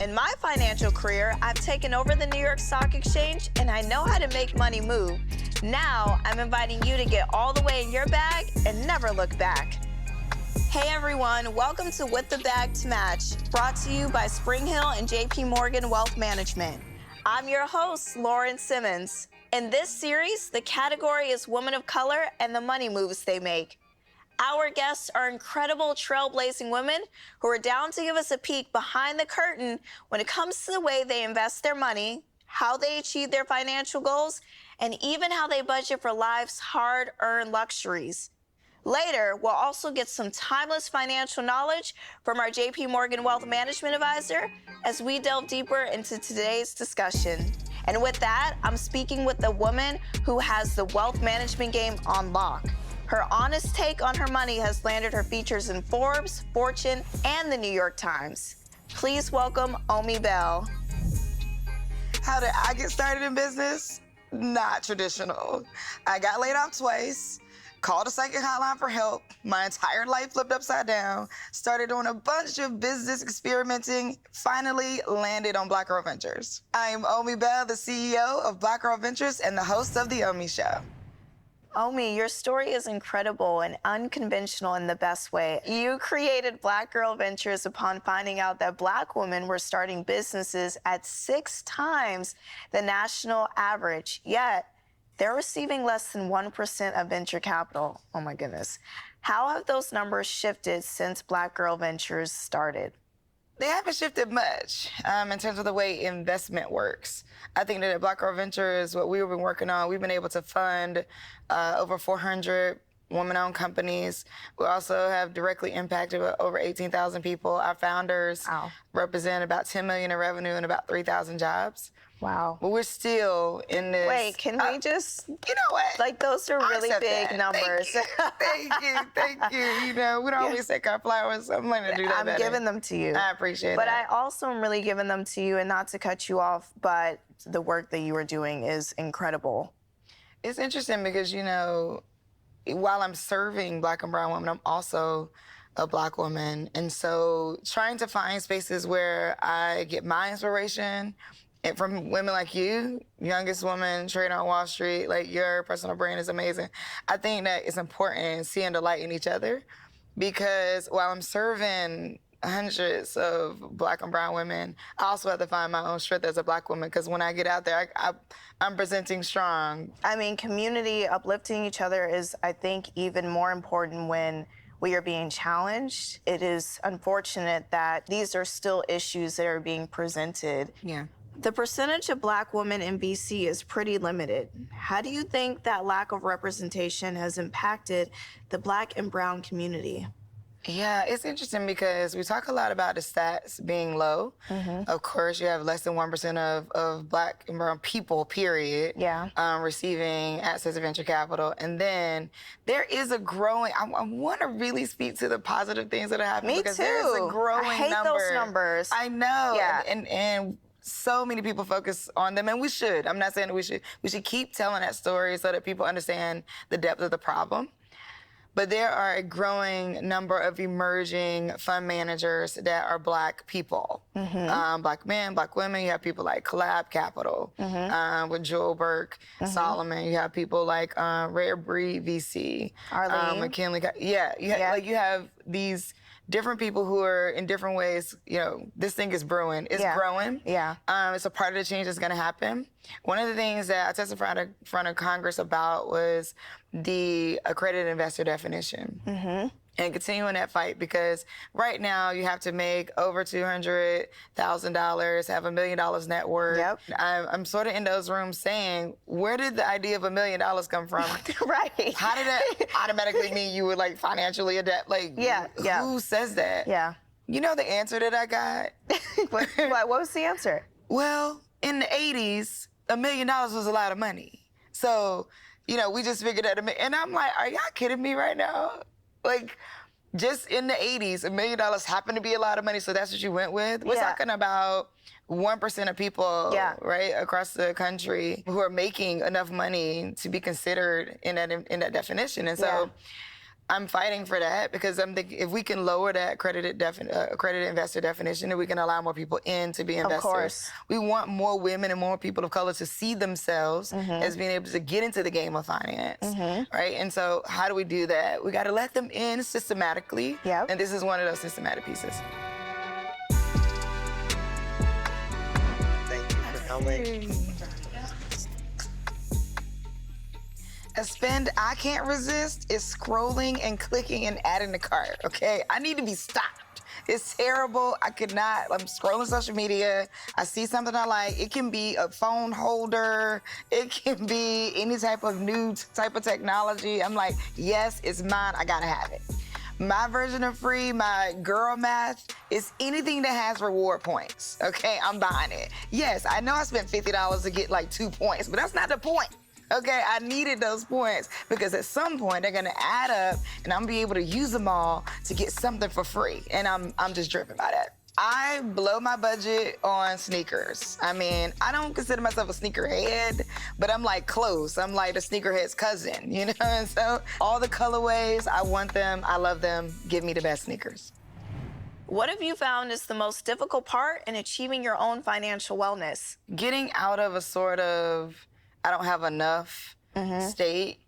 In my financial career, I've taken over the New York Stock Exchange and I know how to make money move. Now, I'm inviting you to get all the way in your bag and never look back. Hey everyone, welcome to With the Bag to Match, brought to you by SpringHill and JP Morgan Wealth Management. I'm your host, Lauren Simmons. In this series, the category is Women of Color and the money moves they make. Our guests are incredible trailblazing women who are down to give us a peek behind the curtain when it comes to the way they invest their money, how they achieve their financial goals, and even how they budget for life's hard-earned luxuries. Later, we'll also get some timeless financial knowledge from our JP Morgan Wealth Management Advisor as we delve deeper into today's discussion. And with that, I'm speaking with a woman who has the wealth management game on lock. Her honest take on her money has landed her features in Forbes, Fortune, and the New York Times. Please welcome Omi Bell. How did I get started in business? Not traditional. I got laid off twice, called a psychic hotline for help. My entire life flipped upside down. Started doing a bunch of business experimenting. Finally landed on Black Girl Ventures. I am Omi Bell, the CEO of Black Girl Ventures and the host of The Omi Show. Omi, your story is incredible and unconventional in the best way. You created Black Girl Ventures upon finding out that Black women were starting businesses at 6 times the national average, yet they're receiving less than 1% of venture capital. Oh my goodness. How have those numbers shifted since Black Girl Ventures started? They haven't shifted much in terms of the way investment works. I think that at Black Girl Ventures, what we've been working on, we've been able to fund over 400 women-owned companies. We also have directly impacted over 18,000 people. Our founders represent about 10 million in revenue and about 3,000 jobs. Wow. But we're still in this. Wait, can we just? You know what? Like, those are really big numbers. Thank you. You know, we don't always take our flowers. I'm learning to do that I'm better. giving them to you. I appreciate but that. But I also am really giving them to you, and not to cut you off, but the work that you are doing is incredible. It's interesting because, you know, while I'm serving Black and brown women, I'm also a Black woman. And so trying to find spaces where I get my inspiration and from women like you, youngest woman trading on Wall Street, like your personal brand is amazing. I think that it's important seeing the light in each other because while I'm serving hundreds of Black and brown women, I also have to find my own strength as a Black woman because when I get out there, I'm presenting strong. I mean, community uplifting each other is, I think, even more important when we are being challenged. It is unfortunate that these are still issues that are being presented. Yeah. The percentage of Black women in BC is pretty limited. How do you think that lack of representation has impacted the Black and brown community? Yeah, it's interesting because we talk a lot about the stats being low. Mm-hmm. Of course, you have less than 1% of Black and brown people, period, receiving access to venture capital. And then there is a growing, I want to really speak to the positive things that are happening. Me because too. There's a growing I hate number. Those numbers. I know. Yeah. And so many people focus on them, and we should. I'm not saying that we should keep telling that story so that people understand the depth of the problem. But there are a growing number of emerging fund managers that are Black people. Mm-hmm. Black men, Black women. You have people like Collab Capital with Joel Burke, Solomon. You have people like Rare Breed VC, McKinley. You have these different people who are in different ways, you know, this thing is brewing. It's growing. Yeah. It's a part of the change that's going to happen. One of the things that I testified in front of Congress about was the accredited investor definition. Mm-hmm. And continuing that fight because right now you have to make over $200,000, have $1 million net worth. Yep. I'm sort of in those rooms saying, where did the idea of $1 million come from? Right. How did that automatically mean you would like financially adapt? Like, who says that? Yeah. You know the answer that I got? What was the answer? Well, in the 80s, $1 million was a lot of money. So, you know, we just figured out and I'm like, are y'all kidding me right now? Like, just in the 80s, $1 million happened to be a lot of money, so that's what you went with? We're talking about 1% of people, right, across the country who are making enough money to be considered in that definition. And so I'm fighting for that because I'm thinking if we can lower that accredited investor definition, then we can allow more people in to be investors. Of course. We want more women and more people of color to see themselves as being able to get into the game of finance, right? And so how do we do that? We got to let them in systematically, and this is one of those systematic pieces. Thank you for coming. A spend I can't resist is scrolling and clicking and adding to cart, okay? I need to be stopped. It's terrible. I could not. I'm scrolling social media. I see something I like. It can be a phone holder. It can be any type of new type of technology. I'm like, yes, it's mine. I gotta have it. My version of free, my girl math, is anything that has reward points, okay? I'm buying it. Yes, I know I spent $50 to get like 2 points, but that's not the point. Okay, I needed those points because at some point they're gonna add up and I'm gonna be able to use them all to get something for free. And I'm just driven by that. I blow my budget on sneakers. I mean, I don't consider myself a sneakerhead, but I'm like close. I'm like the sneakerhead's cousin, you know? And so all the colorways, I want them, I love them. Give me the best sneakers. What have you found is the most difficult part in achieving your own financial wellness? Getting out of a sort of I don't have enough state,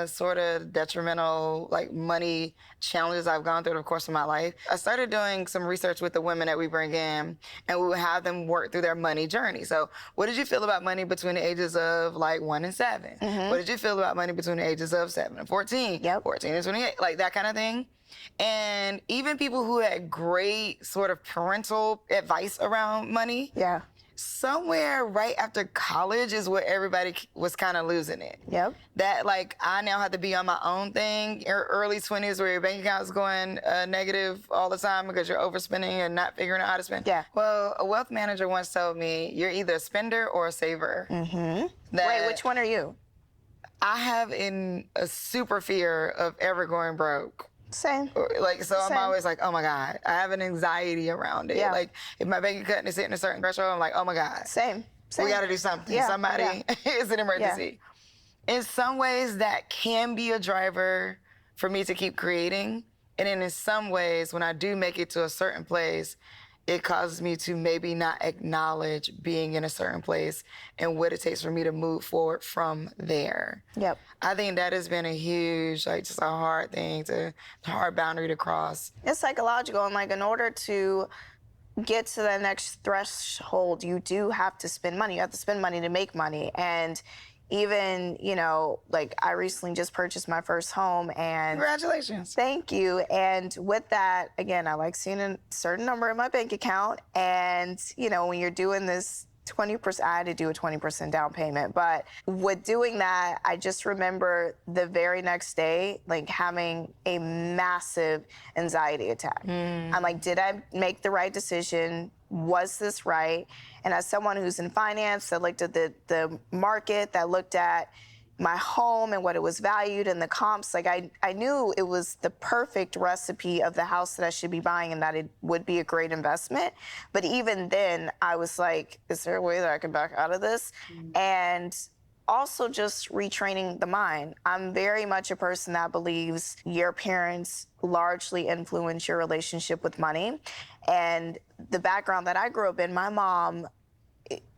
sort of detrimental, like money challenges I've gone through the course of my life. I started doing some research with the women that we bring in, and we would have them work through their money journey. So what did you feel about money between the ages of like 1 and 7? What did you feel about money between the ages of 7 and 14? 14 and 28, like that kind of thing. And even people who had great sort of parental advice around money. Somewhere right after college is where everybody was kind of losing it. That like I now have to be on my own thing. Your early 20s where your bank account's going negative all the time because you're overspending and not figuring out how to spend. Well, a wealth manager once told me you're either a spender or a saver. Wait, which one are you? I have a super fear of ever going broke. Same. Like, so I'm always like, oh my God. I have an anxiety around it. Like, if my bank account is hitting a certain threshold, I'm like, oh my God. Same. We got to do something. Somebody is an emergency. In some ways, that can be a driver for me to keep creating. And then in some ways, when I do make it to a certain place, it causes me to maybe not acknowledge being in a certain place and what it takes for me to move forward from there. I think that has been a huge, like, just a hard thing hard boundary to cross. It's psychological, and like in order to get to the next threshold, you do have to spend money. You have to spend money to make money. And even, you know, like I recently just purchased my first home and— Congratulations. Thank you. And with that, again, I like seeing a certain number in my bank account. And, you know, when you're doing this 20%, I had to do a 20% down payment. But with doing that, I just remember the very next day, like having a massive anxiety attack. I'm like, did I make the right decision? Was this right? And as someone who's in finance, that looked at the market, that looked at my home and what it was valued and the comps, like I knew it was the perfect recipe of the house that I should be buying and that it would be a great investment. But even then, I was like, is there a way that I can back out of this? And also just retraining the mind. I'm very much a person that believes your parents largely influence your relationship with money. And the background that I grew up in, my mom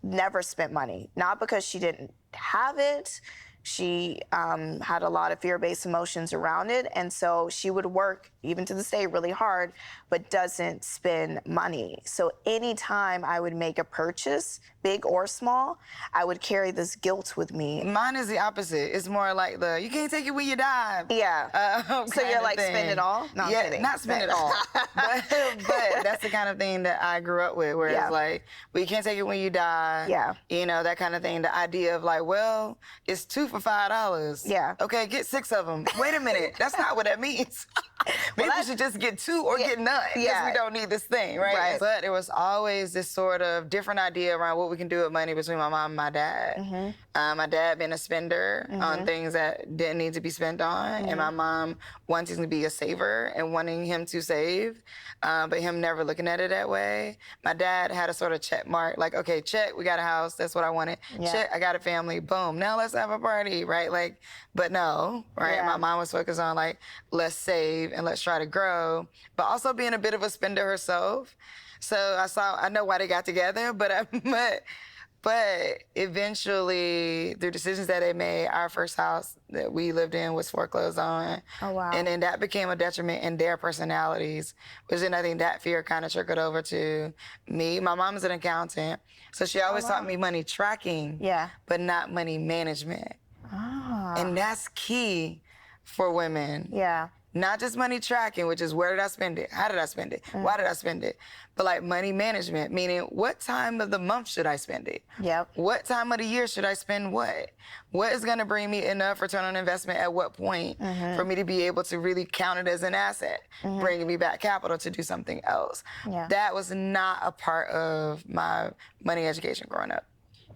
never spent money, not because she didn't have it. She had a lot of fear-based emotions around it. And so she would work, even to this day, really hard, but doesn't spend money. So anytime I would make a purchase, big or small, I would carry this guilt with me. Mine is the opposite. It's more like you can't take it when you die. So you're like, spend it all? No, I'm kidding. Not spend it all. but that's the kind of thing that I grew up with, where it's like, well, you can't take it when you die. You know, that kind of thing. The idea of like, well, it's 2 for $5. Okay, get 6 of them. Wait a minute. That's not what that means. Maybe we should just get 2 or get none, because we don't need this thing, right? But there was always this sort of different idea around what we can do with money between my mom and my dad. My dad being a spender on things that didn't need to be spent on, and my mom wanting to be a saver and wanting him to save, but him never looking at it that way. My dad had a sort of check mark, like, okay, check, we got a house, that's what I wanted. Yeah. Check, I got a family, boom, now let's have a party, right? Like, but no, right? Yeah. My mom was focused on like, let's save and let's try to grow, but also being a bit of a spender herself. So I know why they got together, but eventually, through decisions that they made, our first house that we lived in was foreclosed on. Oh, wow. And then that became a detriment in their personalities, which then I think that fear kind of trickled over to me. My mom is an accountant, so she always taught me money tracking, but not money management. Ah. And that's key for women. Yeah. Not just money tracking, which is where did I spend it? How did I spend it? Why did I spend it? But like money management, meaning what time of the month should I spend it? Yep. What time of the year should I spend what? What is gonna bring me enough return on investment at what point for me to be able to really count it as an asset, bringing me back capital to do something else? Yeah. That was not a part of my money education growing up.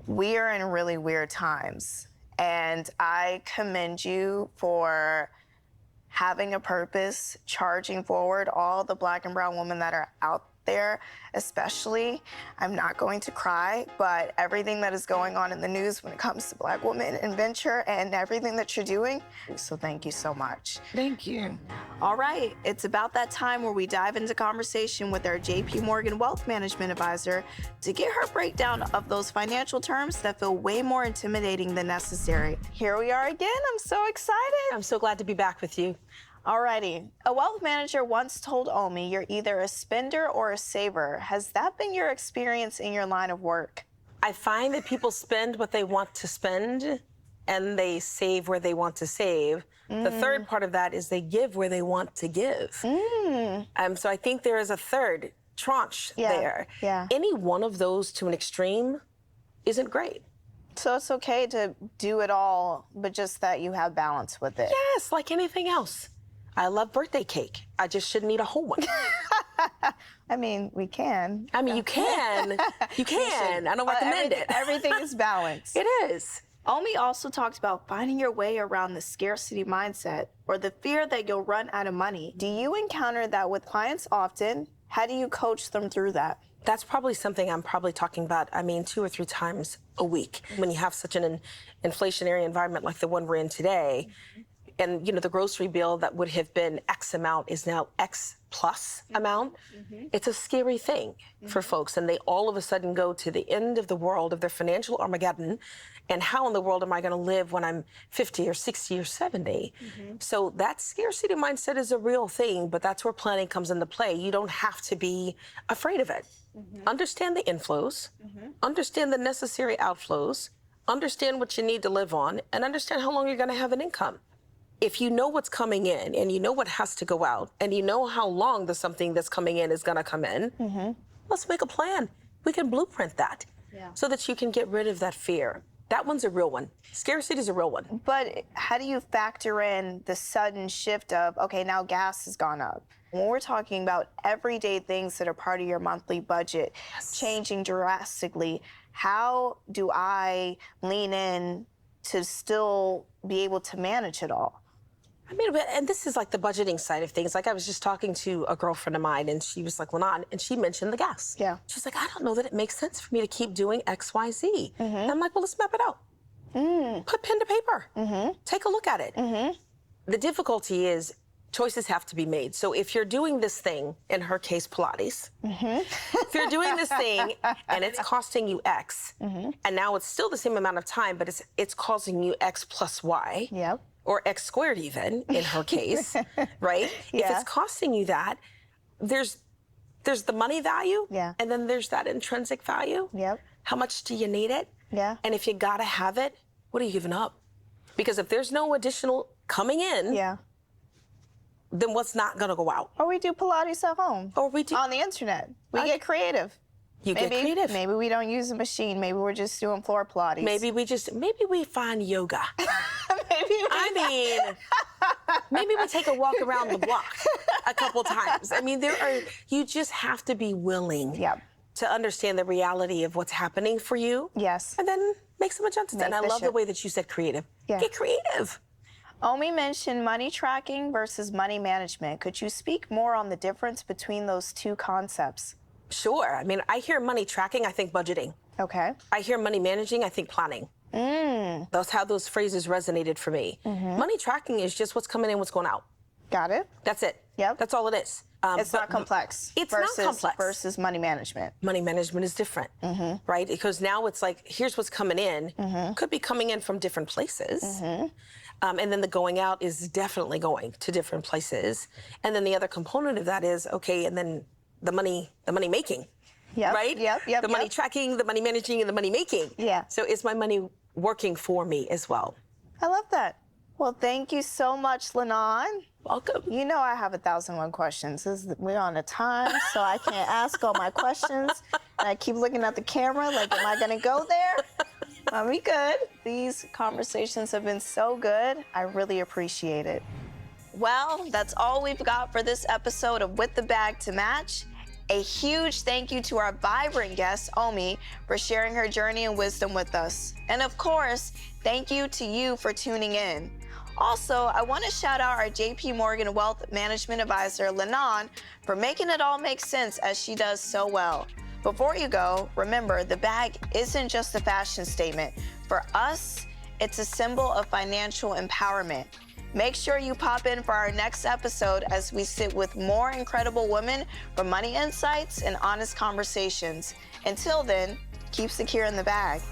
We are in really weird times, and I commend you for having a purpose, charging forward all the Black and brown women that are out there, especially. I'm not going to cry, but everything that is going on in the news when it comes to Black women and venture and everything that you're doing, so thank you so much. Thank you. All right, it's about that time where we dive into conversation with our JP Morgan Wealth Management Advisor to get her breakdown of those financial terms that feel way more intimidating than necessary. Here we are again. I'm so excited. I'm so glad to be back with you. Alrighty. A wealth manager once told Omi you're either a spender or a saver. Has that been your experience in your line of work? I find that people spend what they want to spend and they save where they want to save. The third part of that is they give where they want to give. So I think there is a third tranche there. Yeah. Any one of those to an extreme isn't great. So it's okay to do it all, but just that you have balance with it. Yes, like anything else. I love birthday cake. I just shouldn't eat a whole one. I mean, we can. I mean, you can. You can. I don't recommend it. Everything is balanced. It is. Omi also talked about finding your way around the scarcity mindset or the fear that you'll run out of money. Do you encounter that with clients often? How do you coach them through that? That's probably something I'm probably talking about, 2 or 3 times a week. When you have such an inflationary environment like the one we're in today, and the grocery bill that would have been X amount is now X plus amount, it's a scary thing for folks. And they all of a sudden go to the end of the world of their financial Armageddon. And how in the world am I going to live when I'm 50 or 60 or 70? So that scarcity mindset is a real thing, but that's where planning comes into play. You don't have to be afraid of it. Understand the inflows, understand the necessary outflows, understand what you need to live on, and understand how long you're going to have an income. If you know what's coming in and you know what has to go out and you know how long the something that's coming in is going to come in, let's make a plan. We can blueprint that so that you can get rid of that fear. That one's a real one. Scarcity is a real one. But how do you factor in the sudden shift of, okay, now gas has gone up? When we're talking about everyday things that are part of your monthly budget changing drastically, how do I lean in to still be able to manage it all? And this is like the budgeting side of things. Like I was just talking to a girlfriend of mine and she was like, well, and she mentioned the gas. Yeah. She's like, I don't know that it makes sense for me to keep doing X, Y, Z. And I'm like, well, let's map it out. Put pen to paper. Take a look at it. The difficulty is choices have to be made. So if you're doing this thing, in her case, Pilates, if you're doing this thing and it's costing you X, and now it's still the same amount of time, but it's causing you X plus Y. Yep. Or X squared even, in her case, right? If it's costing you that, there's the money value, and then there's that intrinsic value. Yep. How much do you need it? Yeah. And if you gotta have it, what are you giving up? Because if there's no additional coming in, then what's not gonna go out? Or we do Pilates at home. Or we do on the internet. We get creative. Get creative. Maybe we don't use a machine. Maybe we're just doing floor Pilates. Maybe we find yoga. Maybe we take a walk around the block a couple times. You just have to be willing to understand the reality of what's happening for you. Yes. And then Make some adjustments. And I love the way that you said creative. Yeah. Get creative. Omi mentioned money tracking versus money management. Could you speak more on the difference between those two concepts? Sure. I mean, I hear money tracking, I think budgeting. Okay. I hear money managing, I think planning. That's how those phrases resonated for me. Money tracking is just what's coming in, what's going out. Got it. That's it. Yep. That's all it is. It's not complex. It's not complex. Versus money management. Money management is different, right? Because now it's like, here's what's coming in. Could be coming in from different places. And then the going out is definitely going to different places. And then the other component of that is, okay, and then the money making. Yep. Right? Yep. The money tracking, the money managing, and the money making. Yeah. So is my money working for me as well? I love that. Well, thank you so much, Lenon. Welcome. You know I have 1,001 questions. We're on a time, so I can't ask all my questions. And I keep looking at the camera like, am I going to go there? Are we good? These conversations have been so good. I really appreciate it. Well, that's all we've got for this episode of With the Bag to Match. A huge thank you to our vibrant guest, Omi, for sharing her journey and wisdom with us. And of course, thank you to you for tuning in. Also, I want to shout out our JP Morgan Wealth Management Advisor, Lenon, for making it all make sense as she does so well. Before you go, remember, the bag isn't just a fashion statement. For us, it's a symbol of financial empowerment. Make sure you pop in for our next episode as we sit with more incredible women for money insights and honest conversations. Until then, keep securing the bag.